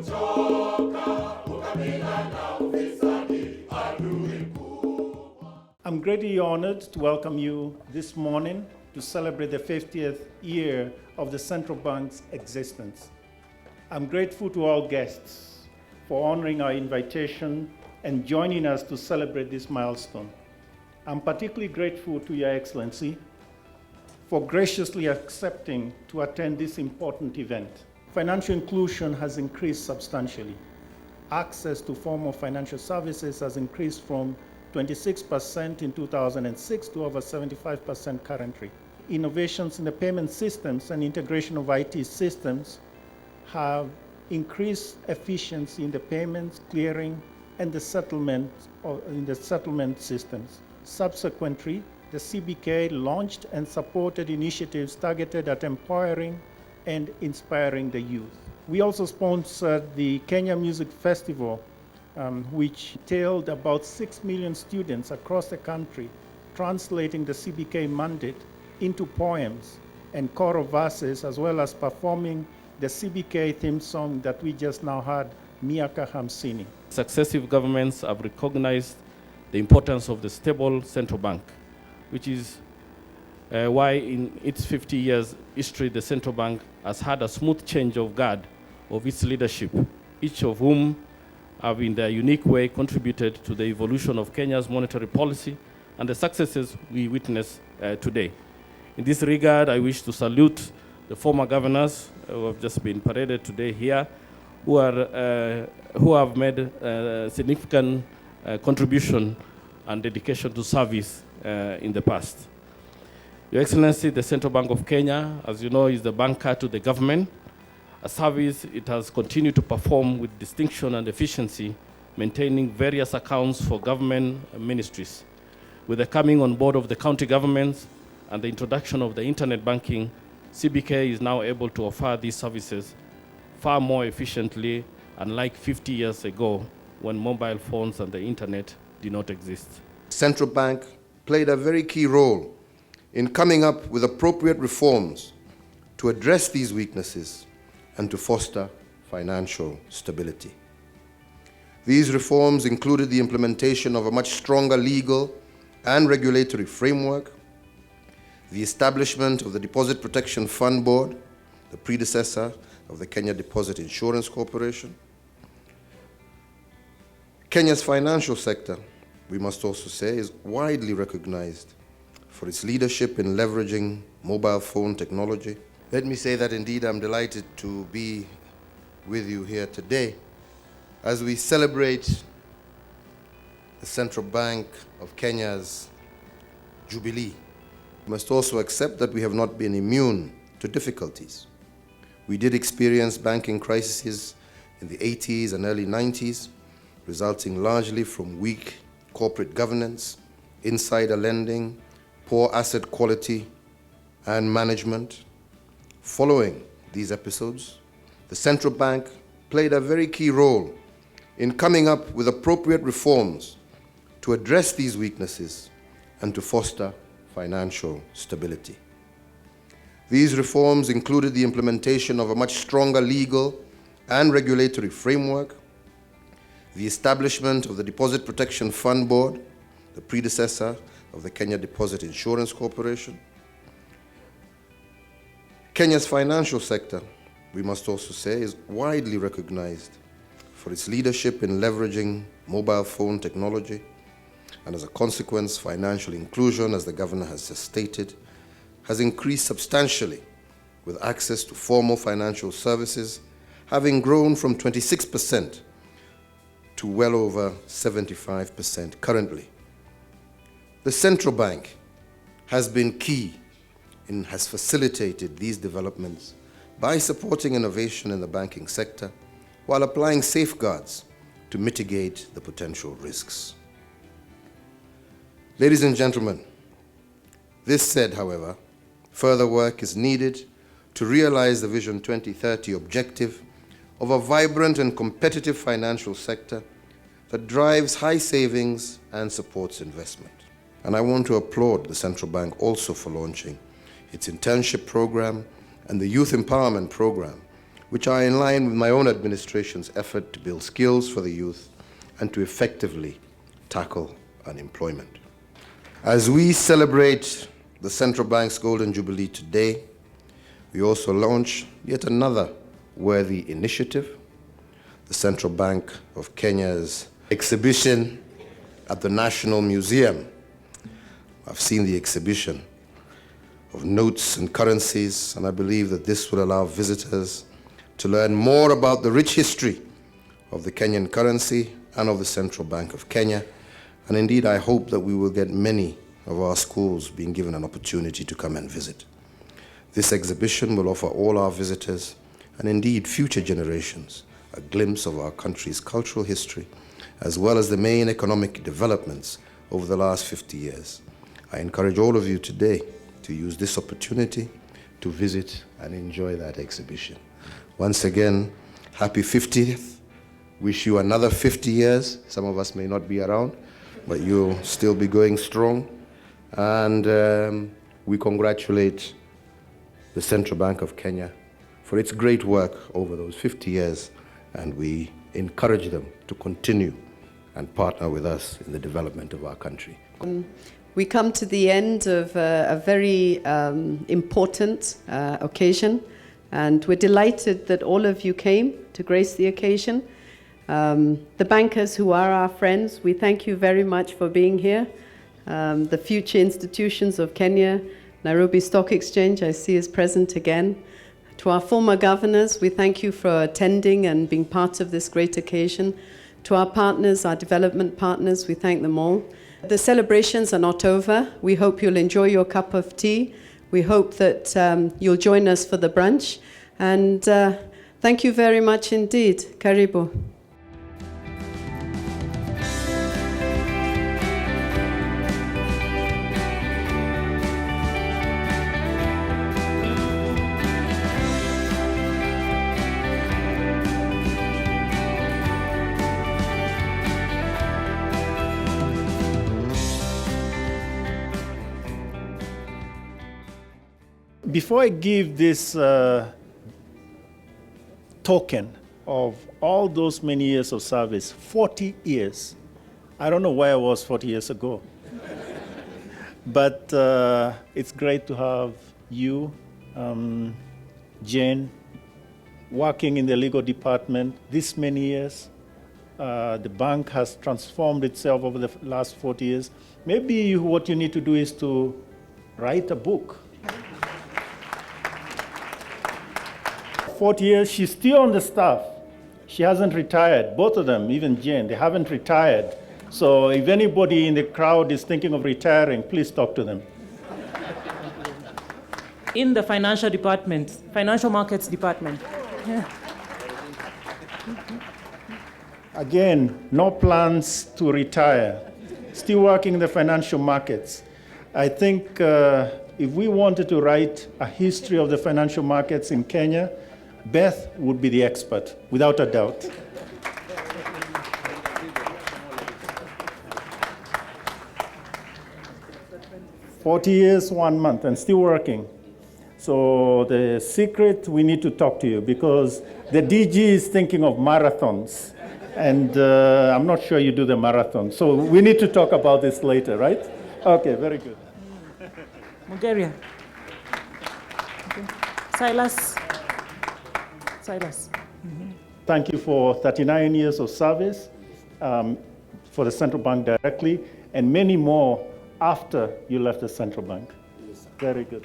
I'm greatly honored to welcome you this morning to celebrate the 50th year of the central bank's existence. I'm grateful to all guests for honoring our invitation and joining us to celebrate this milestone. I'm particularly grateful to Your Excellency for graciously accepting to attend this important event. Financial inclusion has increased substantially. Access to formal financial services has increased from 26% in 2006 to over 75% currently. Innovations in the payment systems and integration of IT systems have increased efficiency in the payments, clearing, and the settlement systems. Subsequently, the CBK launched and supported initiatives targeted at empowering and inspiring the youth. We also sponsored the Kenya Music Festival, which entailed about 6 million students across the country, translating the CBK mandate into poems and choral verses, as well as performing the CBK theme song that we just now heard, Miaka Hamsini. Successive governments have recognized the importance of the stable central bank, which is why in its 50 years history, the central bank has had a smooth change of guard of its leadership, each of whom have in their unique way contributed to the evolution of Kenya's monetary policy and the successes we witness today. In this regard, I wish to salute the former governors who have just been paraded today here, who have made a significant contribution and dedication to service in the past. Your Excellency, the Central Bank of Kenya, as you know, is the banker to the government. A service it has continued to perform with distinction and efficiency, maintaining various accounts for government ministries. With the coming on board of the county governments and the introduction of the internet banking, CBK is now able to offer these services far more efficiently, unlike 50 years ago when mobile phones and the internet did not exist. Central Bank played a very key role in coming up with appropriate reforms to address these weaknesses and to foster financial stability. These reforms included the implementation of a much stronger legal and regulatory framework, the establishment of the Deposit Protection Fund Board, the predecessor of the Kenya Deposit Insurance Corporation. Kenya's financial sector, we must also say, is widely recognized for its leadership in leveraging mobile phone technology. Let me say that indeed I'm delighted to be with you here today as we celebrate the Central Bank of Kenya's Jubilee. We must also accept that we have not been immune to difficulties. We did experience banking crises in the 80s and early 90s, resulting largely from weak corporate governance, insider lending, poor asset quality and management. Following these episodes, the central bank played a very key role in coming up with appropriate reforms to address these weaknesses and to foster financial stability. These reforms included the implementation of a much stronger legal and regulatory framework, the establishment of the Deposit Protection Fund Board, the predecessor of the Kenya Deposit Insurance Corporation. Kenya's financial sector, we must also say, is widely recognized for its leadership in leveraging mobile phone technology, and as a consequence, financial inclusion, as the governor has just stated, has increased substantially, with access to formal financial services having grown from 26% to well over 75% currently. The central bank has been key and has facilitated these developments by supporting innovation in the banking sector while applying safeguards to mitigate the potential risks. Ladies and gentlemen, this said, however, further work is needed to realize the Vision 2030 objective of a vibrant and competitive financial sector that drives high savings and supports investment. And I want to applaud the central bank also for launching its internship program and the youth empowerment program, which are in line with my own administration's effort to build skills for the youth and to effectively tackle unemployment. As we celebrate the Central Bank's Golden Jubilee today, we also launch yet another worthy initiative, the Central Bank of Kenya's exhibition at the National Museum. I've seen the exhibition of notes and currencies, and I believe that this will allow visitors to learn more about the rich history of the Kenyan currency and of the Central Bank of Kenya. And indeed, I hope that we will get many of our schools being given an opportunity to come and visit. This exhibition will offer all our visitors, and indeed future generations, a glimpse of our country's cultural history, as well as the main economic developments over the last 50 years. I encourage all of you today to use this opportunity to visit and enjoy that exhibition. Once again, happy 50th. Wish you another 50 years. Some of us may not be around, but you'll still be going strong. And we congratulate the Central Bank of Kenya for its great work over those 50 years, and we encourage them to continue and partner with us in the development of our country. We come to the end of a very important occasion, and we're delighted that all of you came to grace the occasion. The bankers who are our friends, we thank you very much for being here. The future institutions of Kenya, Nairobi Stock Exchange, I see is present again. To our former governors, we thank you for attending and being part of this great occasion. To our partners, our development partners, we thank them all. The celebrations are not over. We hope you'll enjoy your cup of tea. We hope that you'll join us for the brunch. And thank you very much indeed. Karibu. Before I give this token of all those many years of service, 40 years, I don't know where I was 40 years ago. But it's great to have you, Jane, working in the legal department this many years. The bank has transformed itself over the last 40 years. Maybe what you need to do is to write a book. 40 years, she's still on the staff. She hasn't retired. Both of them, even Jane, they haven't retired. So if anybody in the crowd is thinking of retiring, please talk to them. In the financial department, financial markets department. Yeah. Again, no plans to retire. Still working in the financial markets. I think if we wanted to write a history of the financial markets in Kenya, Beth would be the expert, without a doubt. "40 years, 1 month, and still working." So the secret, we need to talk to you, because the DG is thinking of marathons, and I'm not sure you do the marathon. So we need to talk about this later, right? Okay, very good. Bulgaria. Okay. Silas. Thank you for 39 years of service for the central bank directly, and many more after you left the central bank. Very good.